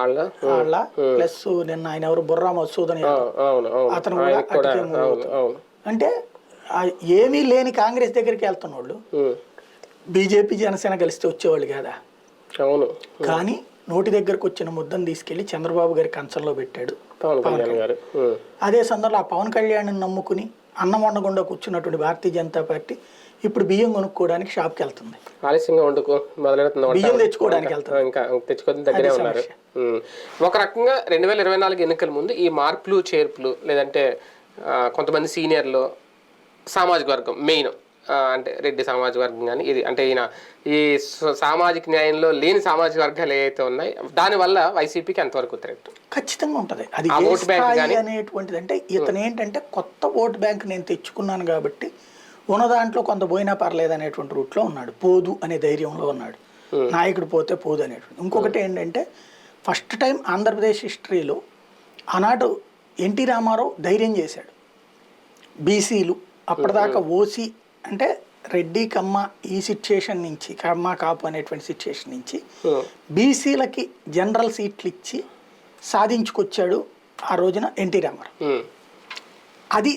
వాళ్ళ ప్లస్ నిన్న ఆయన ఎవరు బుర్రా మసూదన్ అతను కూడా అటుకే మూవ్ అవుతాడు. అంటే ఏమీ లేని కాంగ్రెస్ దగ్గరికి వెళ్తున్న వాళ్ళు బీజేపీ జనసేన కలిస్తే వచ్చేవాళ్ళు కదా. కానీ నోటి దగ్గరకు వచ్చిన ముద్దను తీసుకెళ్లి చంద్రబాబు గారి కంచంలో పెట్టాడు పవన్ కళ్యాణ్. అదే సందర్భంలో ఆ పవన్ కళ్యాణ్ నమ్ముకుని అన్నం వండకుండా కూర్చున్నటువంటి భారతీయ జనతా పార్టీ ఇప్పుడు బియ్యం కొనుక్కోవడానికి షాప్కి వెళ్తుంది, ఆలస్యంగా బియ్యం తెచ్చుకోవడానికి వెళ్తుంది. ఇంకా తెచ్చుకొని దగ్గరే ఉన్నారు. ఒక రకంగా 2024 ఎన్నికల ముందు ఈ మార్పులు చేర్పులు లేదంటే కొంతమంది సీనియర్లు సామాజిక వర్గం మెయిన్ అంటే రెడ్డి సామాజిక వర్గం కానీ ఇది అంటే ఈయన ఈ సామాజిక న్యాయంలో లేని సామాజిక వర్గాలు ఏవైతే ఉన్నాయి దానివల్ల వైసీపీకి ఎంతవరకు థ్రెట్ ఖచ్చితంగా ఉంటుంది. అది అనేటువంటిది అంటే ఇతను ఏంటంటే కొత్త ఓట్ బ్యాంక్ నేను తెచ్చుకున్నాను కాబట్టి ఉన్న దాంట్లో కొంత పోయినా పర్లేదు అనేటువంటి రూట్లో ఉన్నాడు, పోదు అనే ధైర్యంలో ఉన్నాడు. నాయకుడు పోతే పోదు అనేటువంటి. ఇంకొకటి ఏంటంటే ఫస్ట్ టైం ఆంధ్రప్రదేశ్ హిస్టరీలో ఆనాడు ఎన్టీ రామారావు ధైర్యం చేశాడు. బీసీలు అప్పటిదాకా ఓసీ అంటే రెడ్డి కమ్మ ఈ సిచ్యుయేషన్ నుంచి కమ్మ కాపు అనేటువంటి సిచ్యుయేషన్ నుంచి బీసీలకి జనరల్ సీట్లు ఇచ్చి సాధించుకొచ్చాడు ఆ రోజున ఎన్టీ రామారావు. అది